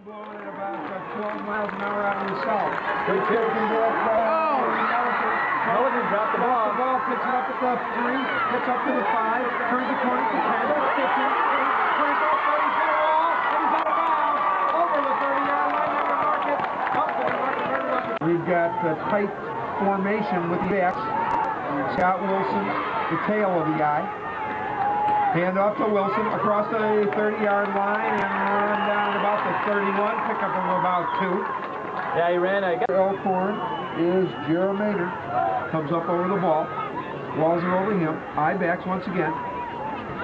blowing at about 12 miles an hour out of the south. Good kick. Mulligan dropped the ball. Picks it up at the 3, gets up to the 5, turns the corner to 10, 15, 20, 30, he's in a wall, and he's out of bounds, over the 30-yard line, and the market, up to the market. We've got a tight formation with the backs. Scott Wilson, the tail of the eye. Hand off to Wilson across the 30-yard line and run down at about the 31, pick up of about 2. Yeah, he ran. Elkhorn is Jared Maynard. Comes up over the ball. Walls it over him. Eye backs once again.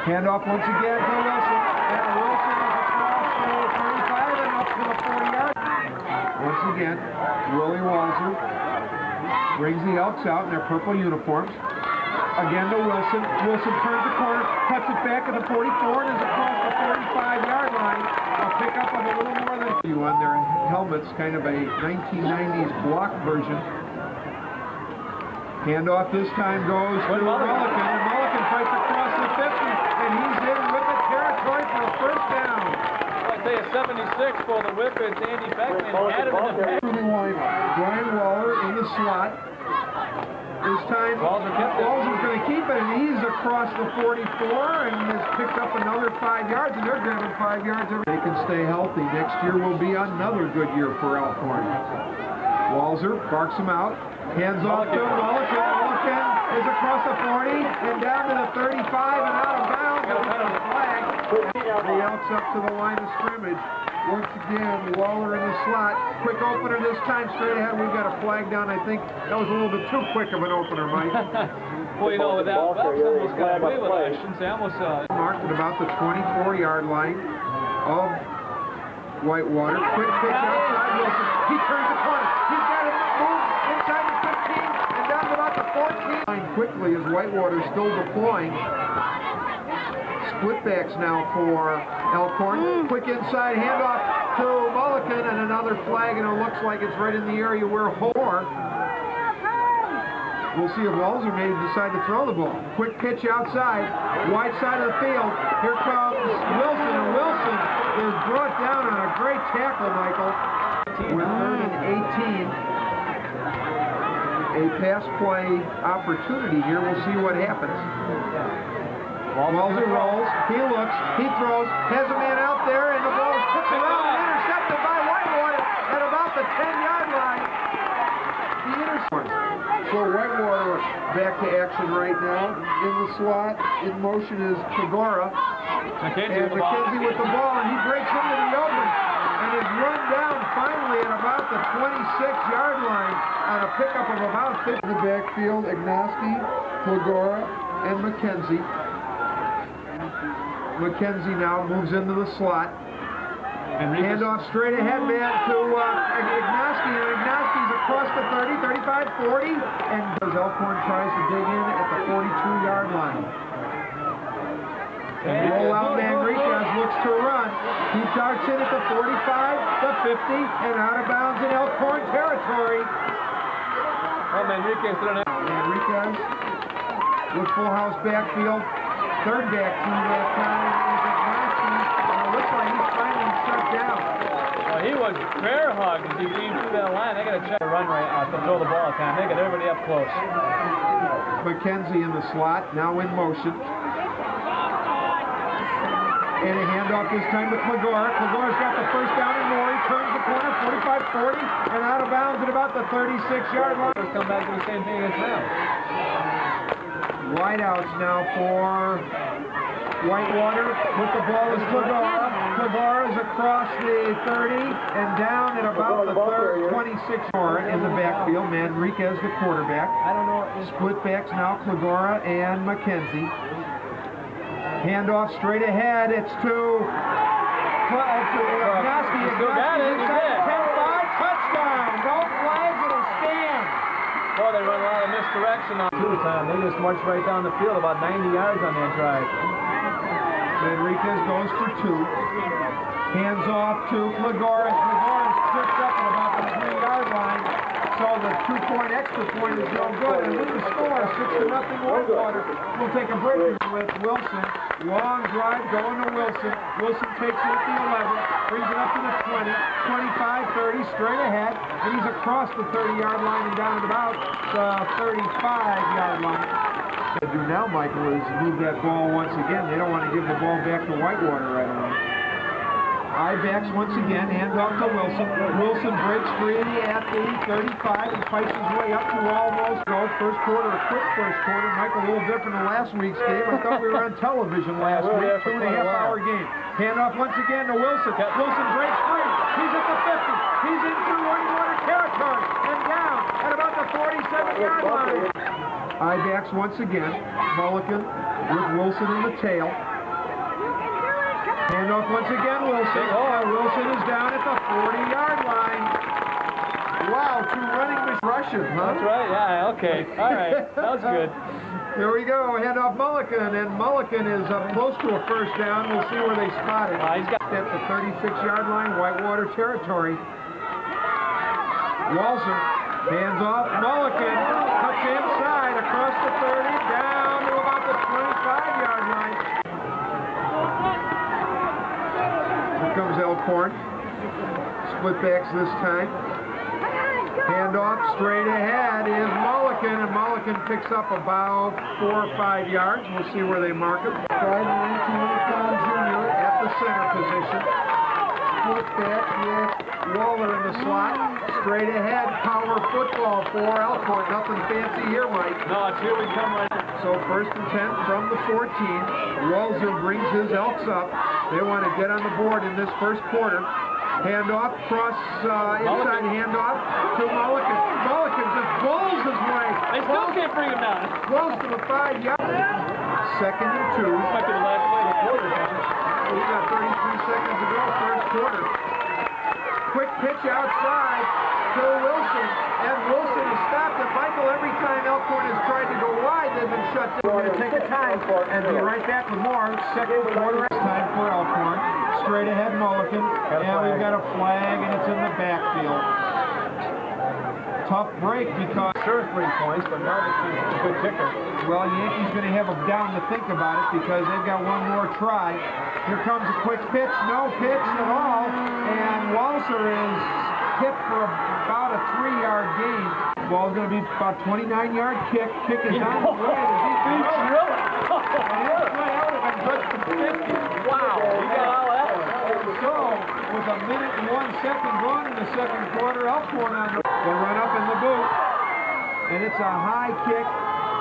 Hand off once again to Wilson. And Wilson is across the 35 and up to the 40-yard. Once again, Willie Walzer brings the Elks out in their purple uniforms. Again to Wilson. Wilson turns the corner, cuts it back at the 44, and is across the 45-yard line. A pickup of a little more than you on their helmets, kind of a 1990s block version. Handoff this time goes to Mulligan, and Mulligan fights across the 50, and he's in with the territory for a first down. I'd say a 76 for the Whippets. Andy Beckman had him in the back. Brian Waller in the slot. This time, Walzer's going to keep it, and he's across the 44 and has picked up another 5 yards, and they're grabbing 5 yards. They can stay healthy. Next year will be another good year for Elkhorn. Walzer barks him out, hands off to Mulligan. Mulligan is across the 40 and down to the 35 and out of bounds. Got a flag. The Elks up to the line of scrimmage. Once again, Waller in the slot. Quick opener this time, straight ahead. We've got a flag down. I think that was a little bit too quick of an opener, Mike. Well, you know, that almost got away with it. I shouldn't say almost. Marked at about the 24-yard line of Whitewater. Quick pitch outside Wilson. He turns the corner. He's got it moved inside the 15 and down to about the 14. Quickly as Whitewater still deploying. Split backs now for Elkhorn. Quick inside handoff to Mulligan and another flag, and it looks like it's right in the area where Hoare. We'll see if Walzer may decide to throw the ball. Quick pitch outside, wide side of the field. Here comes Wilson, and Wilson is brought down on a great tackle, Michael. With 3rd and 18. A pass play opportunity here. We'll see what happens. Walzer rolls, he looks, he throws, has a man out there, and the ball is tipped around and intercepted by Whitewater at about the 10-yard line. The interception. So Whitewater back to action right now. In the slot, in motion is Kagora. And McKenzie with the ball, and he breaks into the open and is run down finally at about the 26-yard line on a pickup of about 50. In the backfield, Ignaski, Kagora, and McKenzie. McKenzie now moves into the slot. Hand off straight ahead, man, to Ignaski. And Ignaski's across the 30, 35, 40. And as Elkhorn tries to dig in at the 42-yard line. And roll out Manriquez looks to run. He darts in at the 45, the 50, and out of bounds in Elkhorn territory. Oh, Manriquez with full house backfield. Third back to that time is Ignaski, and it looks like he's finally shut down. Well, he was bear hugged as he came through that line. They got to check the run right to throw the ball time. They got everybody up close. McKenzie in the slot, now in motion. And a handoff this time with Kagora. Kagora's got the first down and more. He turns the corner, 45-40, and out of bounds at about the 36-yard line. Come back to the same thing as now. Wideouts now for Whitewater. With the ball is Kagora. Kagora is across the 30 and down at about the 26 in the backfield. Manriquez, the quarterback. Split backs now, Kagora and McKenzie. Handoff straight ahead. It's to Ignaski. Still got it. 10-5, touchdown. No flags, it'll stand. Boy, they run a lot of misdirection on two time. They just marched right down the field, about 90 yards on that drive. Manriquez goes for 2. Hands off to Kagora. Kagora is tripped up at about the 3-yard line. So the 2-point extra point is no good. And with the score, 6-0 Whitewater, we'll take a break with Wilson. Long drive going to Wilson. Wilson takes it at the 11, brings it up to the 20, 25, 30, straight ahead, and he's across the 30-yard line and down at about the 35-yard line. What they do now, Michael, is move that ball once again. They don't want to give the ball back to Whitewater right away. I-backs once again, hand off to Wilson. Wilson breaks free at the 35 and fights his way up to almost goal. First quarter, a quick first quarter. Michael, a little different than last week's game. I thought we were on television last week. 2.5-hour game. Hand off once again to Wilson. Wilson breaks free. He's at the 50. He's into Whitewater territory and down at about the 47-yard line. I-backs once again. Mulligan with Wilson in the tail. Handoff once again, Wilson. Wilson is down at the 40-yard line. Wow, 2 running rushes, huh? That's right, yeah, okay. All right, that was good. Here we go, handoff Mulligan, and Mulligan is up close to a first down. We'll see where they spot it. He's got at the 36-yard line, Whitewater territory. Walser hands off Mulligan, cuts inside across the 30, down to about the 25-yard line. Comes Elkhorn. Split backs this time. Handoff straight ahead is Mulligan, and Mulligan picks up about 4 or 5 yards. We'll see where they mark him. 200-pound junior at the center position. Split back with Waller in the slot. Straight ahead, power football for Elkhorn. Nothing fancy here, Mike. No, it's here we come right now. So 1st and 10 from the 14. Walser brings his Elks up. They want to get on the board in this first quarter. Handoff, cross, inside handoff to Mulligan. Mulligan just bowls his way. They still can't bring him down. Close to the 5-yard. 2nd and 2. This might be the last play of the quarter, Tom. We've got 33 seconds to go, first quarter. Quick pitch outside to Wilson, and Wilson is stopped. And Michael, every time Elkhorn has tried to go wide, they've been shut down. We're going to take a time and be right back with more. Second quarter time for Elkhorn. Straight ahead Mulligan, and we've got a flag, and it's in the backfield. Tough break because Sure 3 points, but now this is a good kicker. well, Yankees going to have them down to think about it because they've got one more try. Here comes a quick pitch, no pitch at all, and Walser is hit for about a 3-yard gain. Ball's going to be about 29-yard kick. Kick is on the way. He's drilling. Wow, you got all that? So, with 1 minute and 1 second gone in the second quarter, Elkhorn on the run up in the boot. And it's a high kick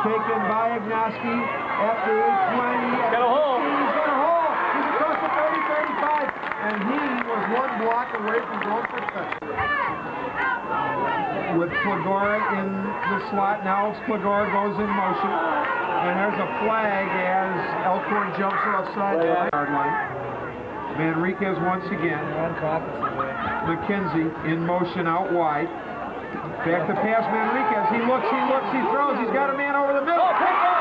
taken by Ignoski at the 20. Got a hole. He's got a hole. He's across the 30, 35. And he was 1 block away from going for touchdown. With Plagora in the slot, now Plagora goes in motion. And there's a flag as Elkhorn jumps outside the yard line. Manriquez once again. McKenzie in motion out wide. Back to pass Manriquez. He looks, he throws. He's got a man over the middle. Oh, pick off!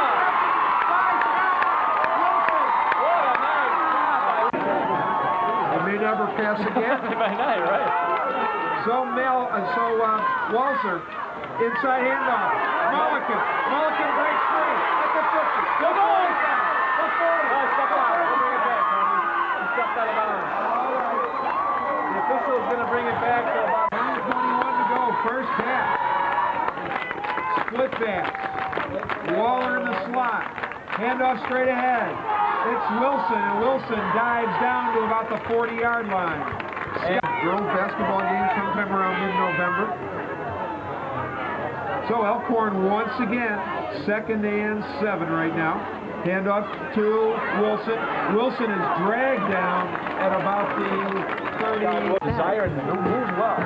He may never pass again. By night, right? So Walser, inside handoff. Mulligan breaks free at the 50. Go on! The 40. Step out. We'll bring it back, Tony. He stepped out of bounds. All right. The official is going to bring it back to about 9:21 to go, first half. Split back. Waller in the slot. Handoff straight ahead. It's Wilson, and Wilson dives down to about the 40-yard line. Girls basketball game sometime around mid-November. So Elkhorn once again, 2nd and 7 right now. Handoff to Wilson. Wilson is dragged down at about the 30. desire in the move well.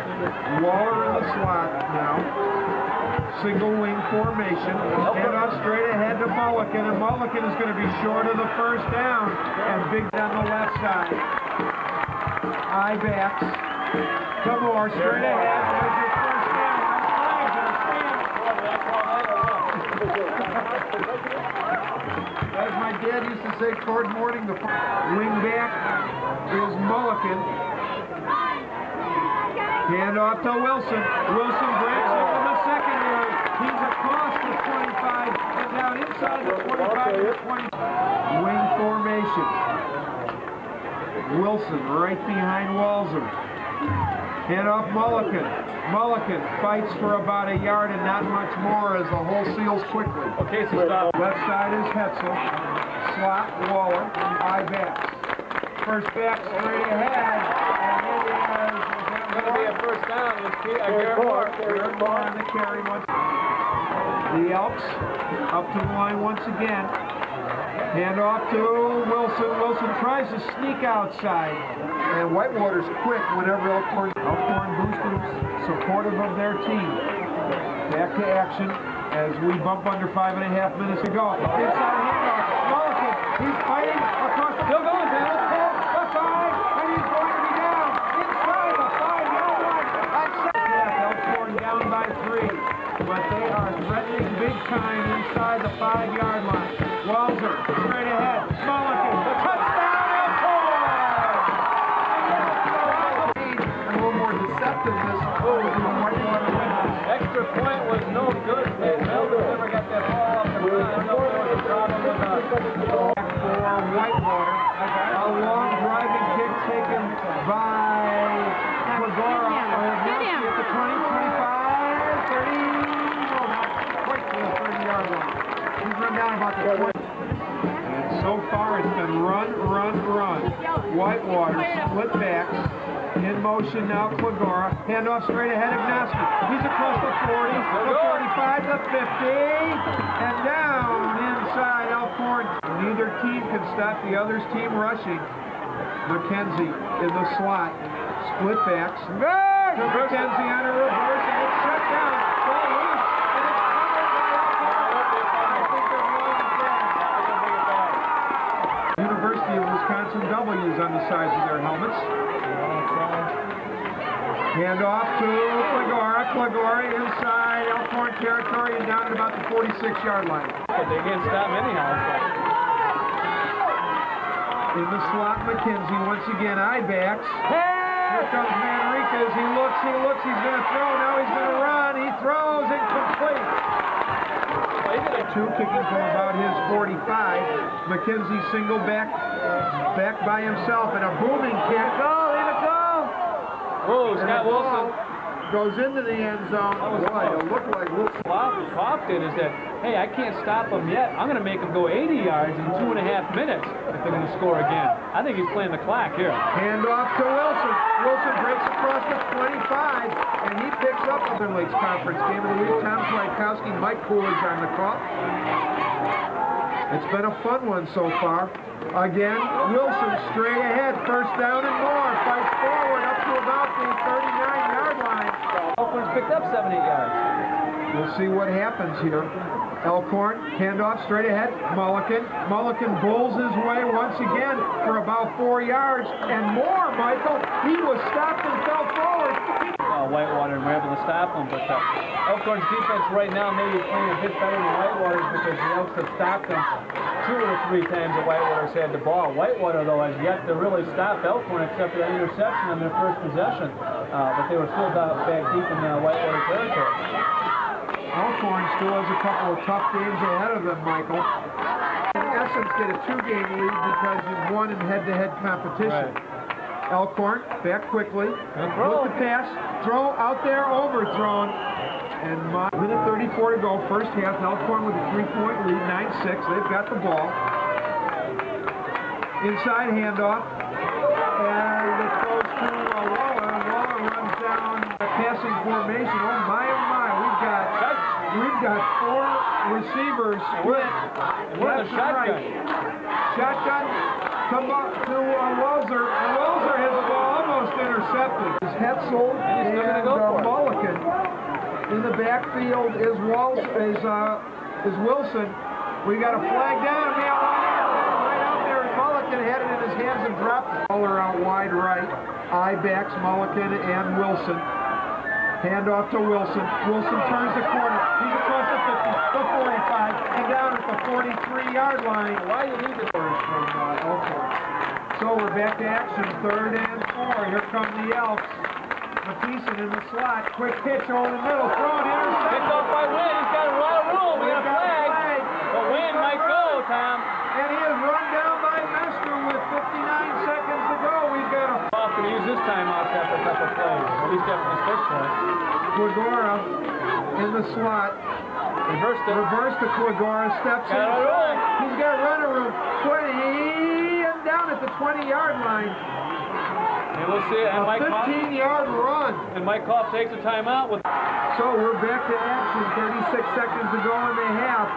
Waller in the slot now. Single wing formation. Handoff straight ahead to Mulligan, and Mulligan is going to be short of the first down. And big on the left side. I-backs. Tamor straight ahead. There's your first down. As my dad used to say, toward morning, the wing back is Mulligan. Hand off to Wilson. Wilson breaks into the secondary. He's across the 25 and down inside the 25 to the 20. Wing formation. Wilson right behind Walzer. Hand off Mulliken. Mulliken fights for about a yard and not much more as the hole seals quickly. Okay, so stop. Left side is Hetzel. Slot, Waller, high backs. First back straight ahead. And it is Going to be a first down. Garrett Moore on the carry once. The Elks up to the line once again. Hand off to Wilson. Wilson tries to sneak outside. And Whitewater's quick whenever Elkhorn boosters supportive of their team. Back to action as we bump under 5.5 minutes to go. Inside handoff. Mulliken. He's fighting across the field goal. Left side. And he's going to be down inside the 5-yard line. Elkhorn down by 3. But they are threatening big time inside the 5-yard line. Walzer straight ahead. Mulliken. The touchdown, Elkhorn! A little more deceptiveness over the Whitewater Whippets. Extra point was no good. Melvin never got that ball off the ground. I don't know if there was a problem with For Whitewater. A long driving kick taken by Magora. At the 20, 25, 30. No, not quite to the 30-yard line. He's run down about the 20. And so far it's been run. Whitewater split backs. In motion now, Magora. Handoff straight ahead, Ignaski. He's across the 40, the 45, the 50, and down inside Elkhorn. Neither team can stop the other's team rushing. McKenzie in the slot. Split backs. McKenzie on a reverse, and it's shut down. Ball loose, and it's covered by Elkhorn. I think they're blowing it back. University of Wisconsin W's on the sides of their helmets. Hand off to Magora. Magora inside Elkhorn territory and down to about the 46-yard line. But they can't stop anyhow. In the slot, McKenzie once again, eye backs. Here comes Manriquez. He looks, he's going to throw, now he's going to run. He throws, incomplete. Two kicking from about his 45. McKenzie single back by himself, and a booming kick. Whoa, Scott Wilson goes into the end zone. It looked like Wilson. Pop did is that, hey, I can't stop him yet. I'm going to make him go 80 yards in 2.5 minutes if they're going to score again. I think he's playing the clock here. Hand off to Wilson. Wilson breaks across the 25, and he picks up the Lakes Conference Game of the Week. Tom Swankowski, Mike Coolidge on the call. It's been a fun one so far. Again, Wilson straight ahead, first down and more, fights forward up to about the 39-yard line. Elkhorn's picked up 7-8 yards. We'll see what happens here. Elkhorn, handoff straight ahead, Mulliken. Mulliken bowls his way once again for about 4 yards and more, Michael. He was stopped and fell forward. Whitewater and we're able to stop them, but Elkhorn's defense right now may be playing a bit better than Whitewater's because the Elks have stopped them 2 or 3 times that Whitewater's had the ball. Whitewater, though, has yet to really stop Elkhorn except for that interception on their first possession, but they were still back deep in Whitewater territory. Elkhorn still has a couple of tough games ahead of them, Michael. In essence, get a 2-game lead because you've won in head-to-head competition. Right. Elkhorn, back quickly, with the pass, throw out there, overthrown, and minute 34 to go, first half. Elkhorn with a 3-point lead, 9-6, they've got the ball. Inside handoff, and it goes to Waller, and Waller runs down a passing formation. Oh my, we've got 4 receivers split left and right. Shotgun, come up to Walzer, and Walzer has the ball almost intercepted. It's Hetzel and Mulliken. In the backfield is Wilson. We got a flag down. Right out there, and Mulliken had it in his hands and dropped it. Waller out wide right. Eye backs Mulliken and Wilson. Hand off to Wilson. Wilson turns the corner. He's across the 50, the 45, and down at the 43-yard line. Why do you need the first from Elkhorn? So we're back to action, 3rd and 4. Here come the Elks. Mathieson in the slot. Quick pitch over the middle. Throw it intercepted. Picked off by Wynn. He's got a lot of room. We got a flag. But Wynn might go, Tom. And he is run down by Mester with 59 seconds to go. We've got a... Off to use this timeout after a couple plays. At least after this first one. Quigora in the slot. Reversed it. Reverse to Quigora. Steps in. He's got runner room. 20 and down at the 20-yard line. And we'll see. And A 15-yard run. And Mike Koff takes a timeout with. So we're back to action. 36 seconds to go in the half.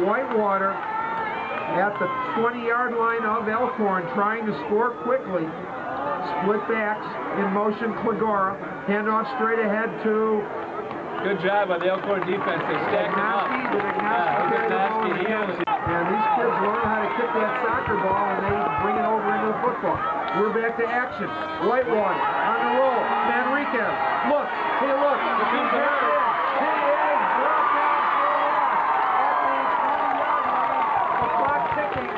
Whitewater at the 20-yard line of Elkhorn, trying to score quickly. Split backs in motion. Quigora. Handoff straight ahead to. Good job by the Elkhorn defense. They stacked him up. And these kids learn how to kick that soccer ball and they bring it over into the football. We're back to action. Whitewater on the roll. Manriquez. Look. Hey, look. He is dropped down for a loss at the 20-yard line. The clock ticking.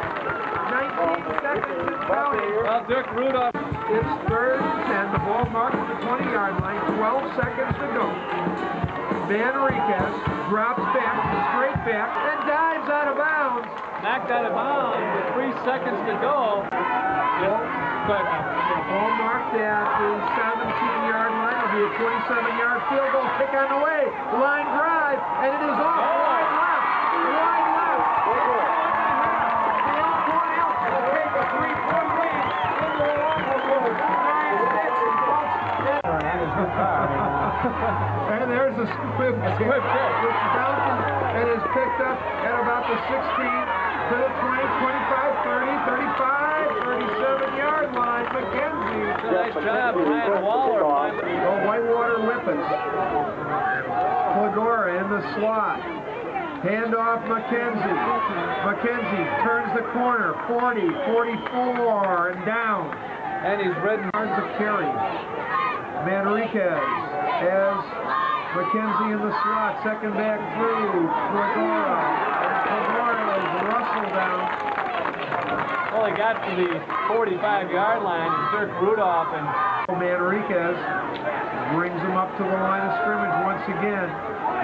19 seconds and counting. Well, Dirk Rudolph. It's 3rd and 10. The ball marked at the 20-yard line. 12 seconds to go. Manriquez drops back, straight back, and dives out of bounds. Knocked out of bounds with 3 seconds to go. Go ahead, Tom. Ball marked at the 17-yard line. It'll be a 27-yard field goal kick on the way. Line drive, and it is off. Line left. Line left. The Elkhorn Elks will take a 3-point lead in the long. And there's a squib kick, which bounces and is picked up at about the 16 to the 20, 25, 30, 35, 37-yard line. McKenzie. Nice job, Ryan Waller. The Whitewater Whippets. Quigora in the slot. Handoff McKenzie. McKenzie turns the corner. 40, 44, and down. And he's ridden. Yards of carry. Manriquez as McKenzie in the slot. Second back through. Quigora. And Quigora is rustled down. Well, he got to the 45-yard line, and Dirk Rudolph and Manriquez brings him up to the line of scrimmage once again.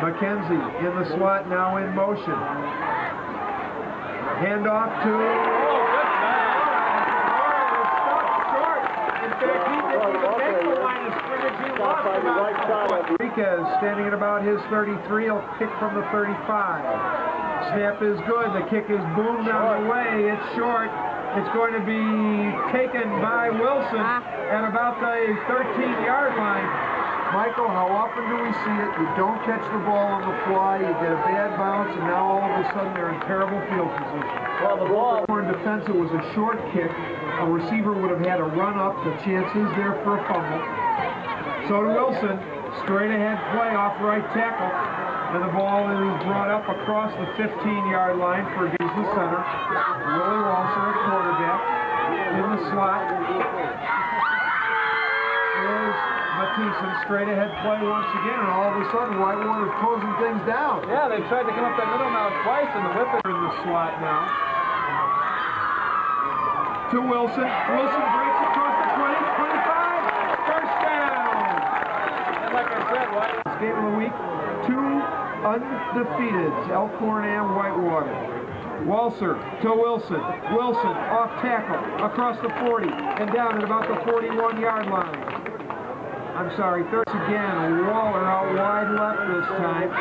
McKenzie in the slot, now in motion. Handoff to... Enriquez standing at about his 33, he'll kick from the 35. Snap is good, the kick is boomed down the way, it's short. It's going to be taken by Wilson at about the 13-yard line. Michael, how often do we see it? You don't catch the ball on the fly, you get a bad bounce, and now all of a sudden they're in terrible field position. well, the ball. In defense, it was a short kick. A receiver would have had a run up, the chances there for a fumble. So to Wilson, straight ahead play off right tackle, and the ball is brought up across the 15-yard line for the center. Willie Walser at quarterback. In the slot is Mathieson, straight ahead play once again, and all of a sudden Whitewater's closing things down. Yeah, they tried to come up that middle now twice, and the Whippets in the slot now. To Wilson. Wilson breaks across the 20, 25, first down. And like I said, This game of the week, two undefeateds, Elkhorn and Whitewater. Walser to Wilson. Wilson off tackle across the 40 and down at about the 41-yard line. I'm sorry, third again. Waller out wide left this time.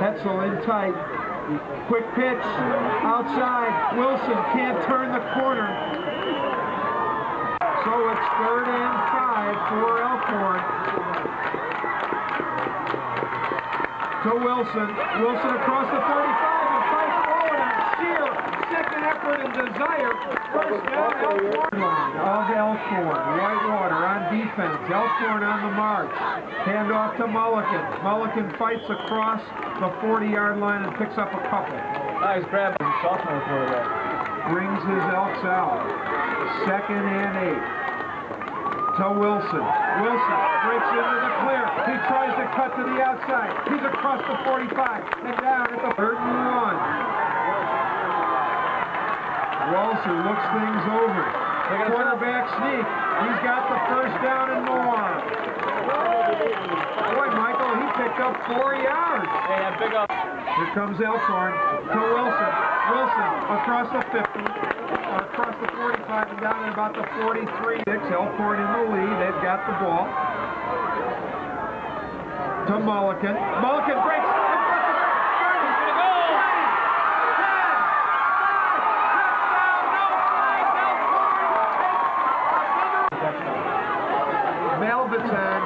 Hetzel in tight. Quick pitch outside. Wilson can't turn the corner. So it's 3rd and 5 for Elkhorn. To Wilson. Wilson across the 35 and fights forward on sheer second effort and desire. First down, Elkhorn. Of Elkhorn. Whitewater on defense. Elkhorn on the march. Handoff to Mulliken. Mulliken fights across the 40-yard line and picks up a couple. nice grab from the sophomore quarterback. Brings his Elks out. 2nd and 8. To Wilson. Wilson breaks into the clear. He tries to cut to the outside. He's across the 45 and down at the 3rd and 1. Walser looks things over. Quarterback sneak. He's got the first down and more. Boy, Michael, he picked up 4 yards. Hey, that big up. Here comes Elkhorn to Wilson. Wilson across the 50, across the 45 and down at about the 43. Elkhorn in the lead. They've got the ball. To Mulligan. Mulligan breaks. Melvitson,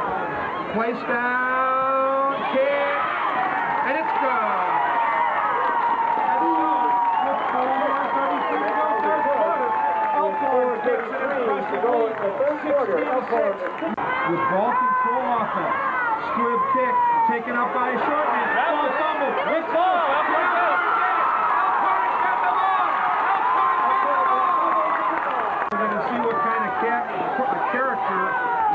place down, kick, and it's good. And so, with 4:33 to go third quarter, Elkhorn takes it across the goal, 16-6. With ball control offense, squib kick, taken up by a short man. Ball fumble. Good ball. Elkhorn's got the ball. We're going to see what kind of character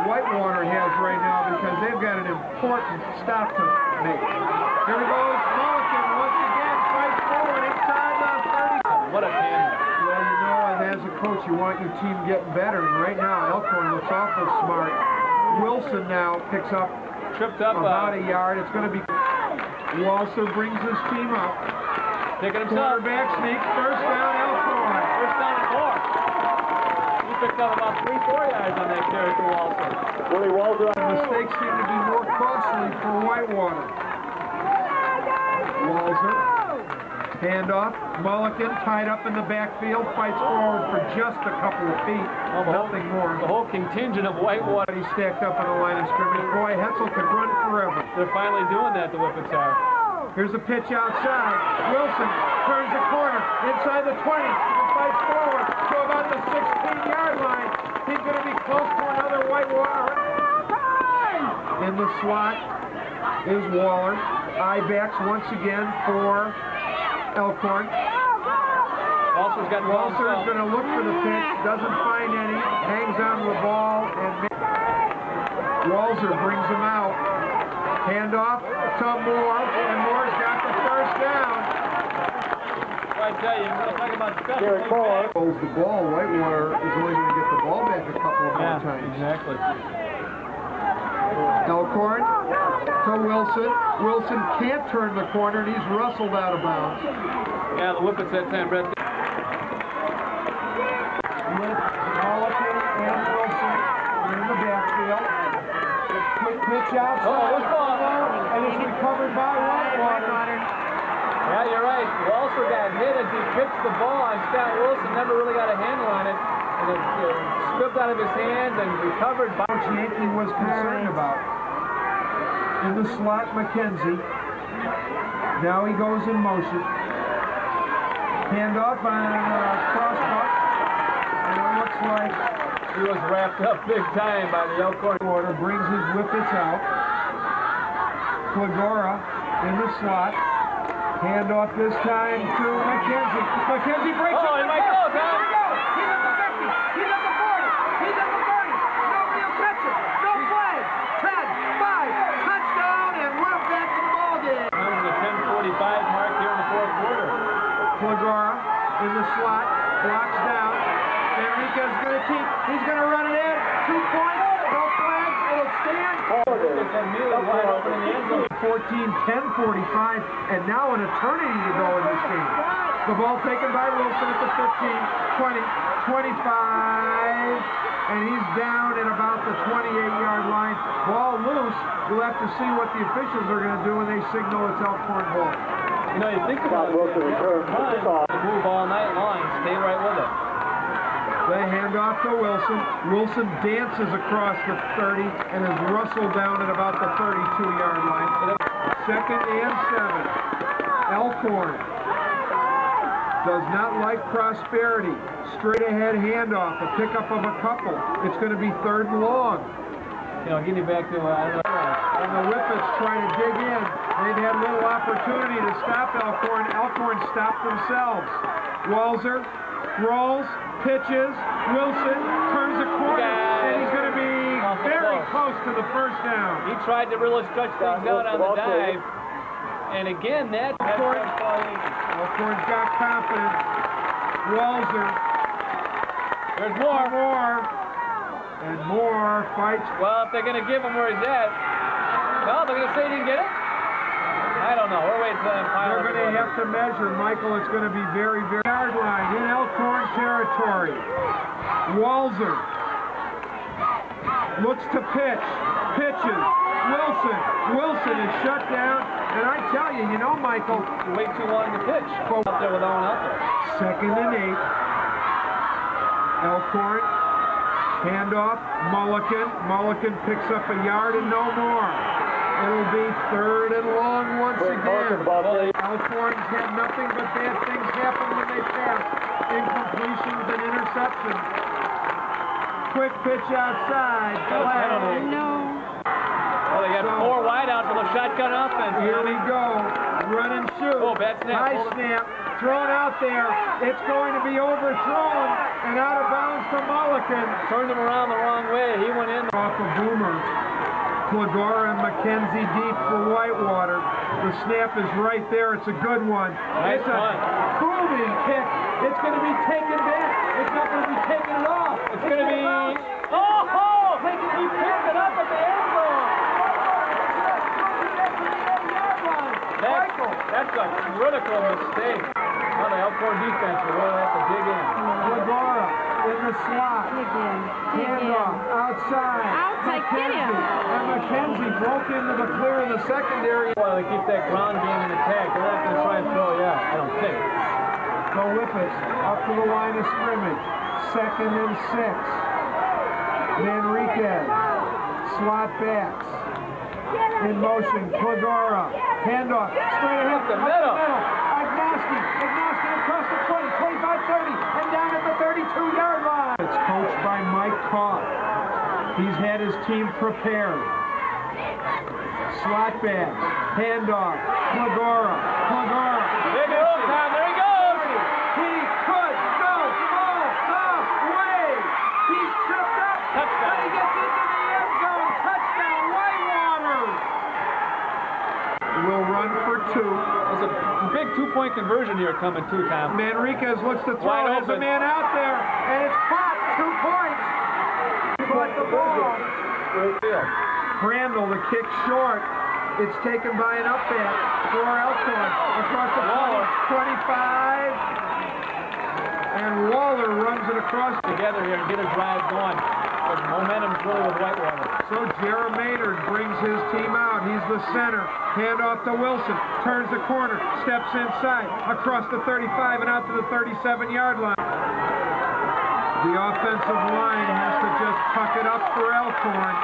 Whitewater has right now because they've got an important stop to make. Here we go. Mulligan once again fights forward inside the 30. What a tandem. Well, you know, and as a coach, you want your team getting better. And right now, Elkhorn looks awful smart. Wilson now picks up Tripped up. about a yard. It's going to be. Walser brings his team up. Taking himself. Quarterback sneak. First down, Elkhorn. First down and 4. He picked up about 3-4 yards on that carry for Walser. Mistakes seem to be more costly for Whitewater. Walser, handoff. Mulligan tied up in the backfield, fights forward for just a couple of feet. Nothing more. The whole contingent of Whitewater. He's stacked up on the line of scrimmage. Boy, Hetzel can run forever. They're finally doing that, the Whippets are. Here's a pitch outside. Wilson turns the corner inside the 20. And fights forward to about the 16-yard line. He's going to be close to another Whitewater. In the slot is Waller. I-backs once again for Elkhorn. Walser's got Walser is going to look for the pitch, doesn't find any, hangs on to the ball, and Walser brings him out. Handoff to Moore, and Moore's got the first down. I tell you, we're talking about special. Holds the ball. Whitewater is only going to get the ball back a couple of more times. Exactly. Elkhorn to Wilson. Wilson can't turn the corner, and he's rustled out of bounds. Yeah, the Whippets that time, Brett. With Mulligan and Wilson in the backfield. Quick pitch outside. Oh, good ball. And it's recovered by Whitewater. Yeah, you're right. Walser got hit as he pitched the ball, and Scott Wilson never really got a handle on it. And it slipped out of his hands and recovered by Coach Yankee was concerned about. In the slot, McKenzie. Now he goes in motion. Handoff on crossbuck. And it looks like he was wrapped up big time by the Elkhorn. Whitewater brings his Whippets out. Clegora in the slot. Handoff this time to McKenzie. McKenzie breaks it. Oh, he might go, Tom. He's at the 50. He's at the 40. He's at the 30. Nobody will catch it. No flag. 10, 5, touchdown, and we're back to the ball game. Comes the 10:45 mark here in the fourth quarter. Clegora in the slot, blocks down. Enrique's going to keep. He's going to run it in. 2 points. No flags. It'll stand. It's immediately wide open in the end zone. 14, 10, 45, and now an eternity to go in this game. The ball taken by Wilson at the 15, 20, 25, and he's down at about the 28-yard line. Ball loose. We'll have to see what the officials are going to do when they signal it's Elkhorn ball. You know, you think about it. Move all night long. Stay right with it. They hand off to Wilson. Wilson dances across the 30 and is rustled down at about the 32-yard line. Second and 7. Elkhorn does not like prosperity. Straight ahead handoff, a pickup of a couple. It's going to be 3rd and long. You know, getting back to And the Whippets trying to dig in. They've had little opportunity to stop Elkhorn. Elkhorn stopped themselves. Walser rolls, pitches, Wilson turns a corner, and he's going to be very close to the first down. He tried to really stretch things out on the dive. And again, that Elkhorn's got confidence. Walser. There's more. And Moore fights. Well, if they're going to give him where he's at, No, they're going to say he didn't get it? I don't know. We're waiting for them. They're going to have to measure, Michael. It's going to be very, very yard line in Elkhorn territory. Walzer looks to pitch. Pitches. Wilson is shut down. And I tell you, you know, Michael. Way too long to pitch. Out there with Owen out there. 2nd and 8. Elkhorn. Handoff. Mulligan picks up a yard and no more. It'll be 3rd and long once again. Elkhorn's had nothing but bad things happen when they pass. Incompletions and interceptions. Quick pitch outside. Flag. No. Well, they got 4 wide out for the shotgun offense. Here we go. Run and shoot. Oh, bad snap. High snap. Thrown out there. It's going to be overthrown and out of bounds to Mulligan. Turned him around the wrong way. He went in. Off a boomer. Clegora and McKenzie deep for Whitewater. The snap is right there. It's a good one. Nice it's a booming kick. It's going to be taken back. It's not going to be taken off. It's going to be... Oh! He picked it up at the end zone. That's a critical mistake. Now the Elkhorn defense will really have to dig in. Clegora in the slot. Handoff outside. Get him. And McKenzie broke into the clear in the secondary. Well, they keep that ground game in attack. They're not going to try and throw you out, I don't think. The Whippets up to the line of scrimmage. 2nd and 6. Manriquez. Slot backs. In motion. Clegora. Handoff. Straight ahead. Up the middle. Agnosky across the 20, 25, 30, and down at the 32-yard line. It's coached by Mike Koff. He's had his team prepared. Slot backs. Handoff. Clegora. There he goes, Tom. There he goes. He could go all the way. He's tripped up. Touchdown. And he gets into the end zone. Touchdown, Whitewater. Will run for 2. There's a big 2-point conversion here coming too, Tom. Manriquez looks to throw. Wide There's a open. man out there, and it's caught. 2 points. But the ball. Crandall, the kick short. It's taken by an upback for Elkhorn. Across the 25. And Waller runs it across. Together here and get a drive going. But momentum's really with Whitewater. So Jerry Maynard brings his team out. He's the center. Hand off to Wilson. Turns the corner. Steps inside. Across the 35 and out to the 37-yard line. The offensive line has to just tuck it up for Elkhorn.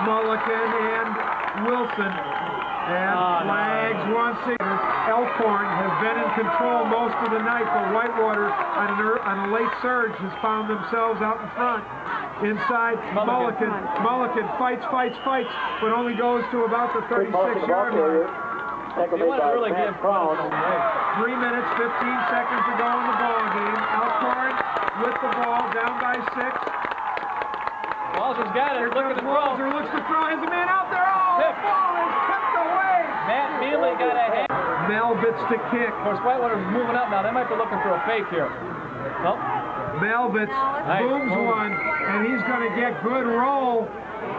Mulligan and Wilson. And flags once again. Elkhorn has been in control most of the night, but Whitewater on a late surge has found themselves out in front. Inside, Mulligan fights, but only goes to about the 36-yard line. They want to really give Crown. 3 minutes, 15 seconds to go in the ball game. Elkhorn with the ball, down by 6. Walzer's got it. Look at the throw. Walzer looks to throw. Has a man out there. Oh, the ball is tipped away. Matt Mealy got a hand. Melvitz to kick. Of course, Whitewater's moving up now. They might be looking for a fake here. Oh. Melvitz booms one, and he's going to get good roll.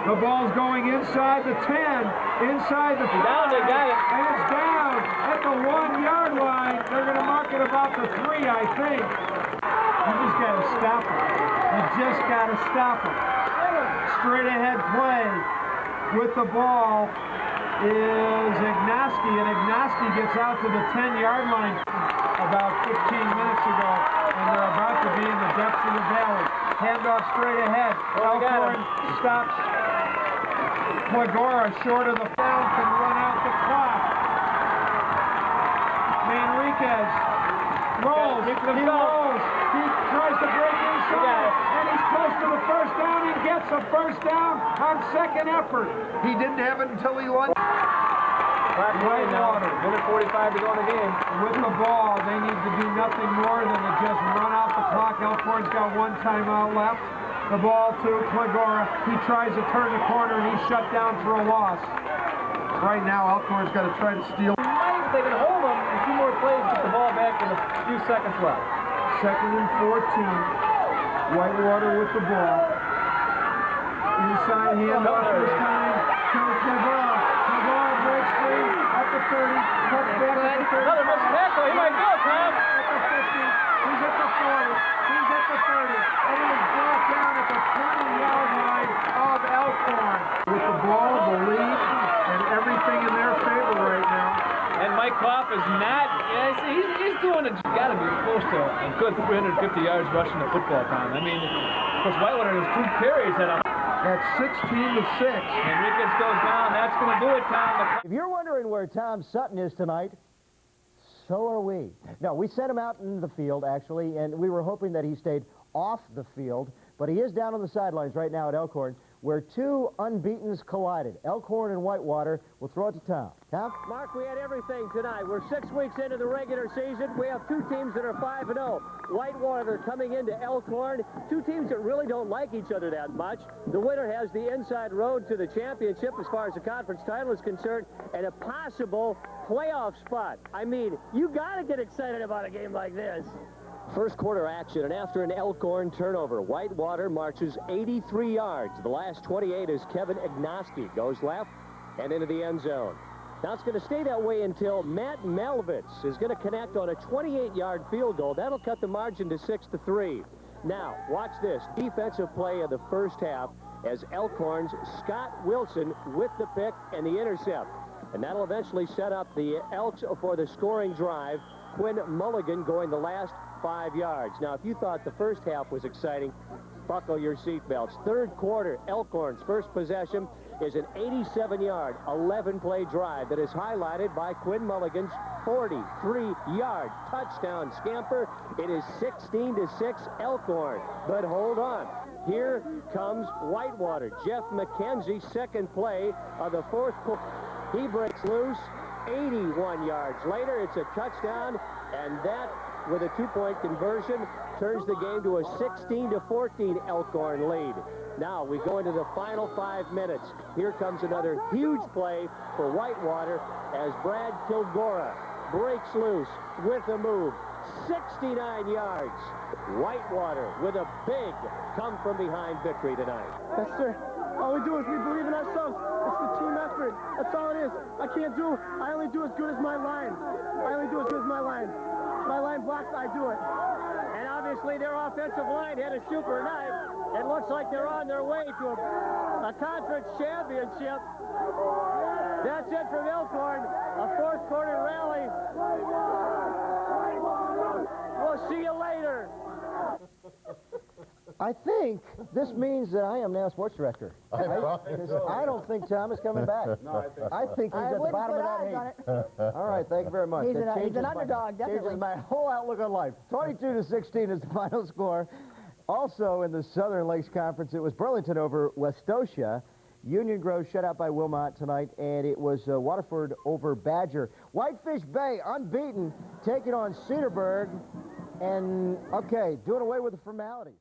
The ball's going inside the 10, inside the 5. Down, they got it. And it's down at the 1-yard line. They're going to mark it about the 3, I think. You just got to stop him. You just got to stop him. Straight ahead play with the ball is Agnosky, and Agnosky gets out to the 10-yard line about 15 minutes ago, and they're about to be in the depths of the valley. Handoff straight ahead. Elkhorn stops. Clegora short of the foul can run out the clock. Manriquez rolls. He rolls. He tries to break inside, and he's close to the first down. He gets a first down on second effort. He didn't have it until he lunged. Whitewater. Minute 45 to go in the game. With the ball, they need to do nothing more than to just run out the clock. Elkhorn's got 1 timeout left. The ball to Clegora. He tries to turn the corner, and he's shut down for a loss. Right now, Elkhorn's got to try to steal. If they can hold them in 2 more plays, get the ball back with a few seconds left. 2nd and 14. Whitewater with the ball. Inside handoff this time to Clegora. the 30. Cuts back at the 30. Another missed tackle. He might go, Tom. At the 50. He's at the 40. He's at the 30. And he is brought down at the 20-yard line of Elkhorn. With the ball, the lead, and everything in their favor right now. And Mike Kopp is not, he's doing it, got to be close to a good 350 yards rushing the football, Tom. I mean, of course, Whitewater has 2 carries at 16 to 6. Enriquez goes down. That's going to do it, Tom. If you're wondering where Tom Sutton is tonight, so are we. No, we sent him out into the field, actually, and we were hoping that he stayed off the field, but he is down on the sidelines right now at Elkhorn, where 2 unbeatens collided. Elkhorn and Whitewater. We'll throw it to Tom. Tom? Mark, we had everything tonight. We're 6 weeks into the regular season. We have 2 teams that are 5-0. Whitewater coming into Elkhorn. 2 teams that really don't like each other that much. The winner has the inside road to the championship as far as the conference title is concerned, and a possible playoff spot. I mean, you got to get excited about a game like this. First quarter action, and after an Elkhorn turnover, Whitewater marches 83 yards. The last 28 as Kevin Ignoski goes left and into the end zone. Now it's going to stay that way until Matt Melvitz is going to connect on a 28-yard field goal. That'll cut the margin to 6-3. Now, watch this. Defensive play of the first half as Elkhorn's Scott Wilson with the pick and the intercept. And that'll eventually set up the Elks for the scoring drive. Quinn Mulligan going the last 5 yards. Now, if you thought the first half was exciting, buckle your seatbelts. Third quarter, Elkhorn's first possession is an 87-yard, 11-play drive that is highlighted by Quinn Mulligan's 43-yard touchdown scamper. It is 16-6 Elkhorn. But hold on. Here comes Whitewater. Jeff McKenzie, second play of the fourth quarter. He breaks loose. 81 yards later, it's a touchdown, and that, with a 2-point conversion, turns the game to a 16-14 Elkhorn lead. Now we go into the final 5 minutes. Here comes another huge play for Whitewater as Brad Kilgora breaks loose with a move. 69 yards. Whitewater with a big come-from-behind victory tonight. Yes, sir. All we do is we believe in ourselves. It's the team effort. That's all it is. I only do as good as my line. My line blocks, I do it. And obviously their offensive line had a super night. It looks like they're on their way to a conference championship. That's it from Elkhorn. A fourth quarter rally. We'll see you later. I think this means that I am now sports director. I don't think Tom is coming back. I think he's at the bottom of that heap. All right, thank you very much. He's an underdog, definitely. Changes my whole outlook on life. 22-16 is the final score. Also in the Southern Lakes Conference, it was Burlington over Westosha. Union Grove shut out by Wilmot tonight, and it was Waterford over Badger. Whitefish Bay, unbeaten, taking on Cedarburg. And, okay, doing away with the formalities.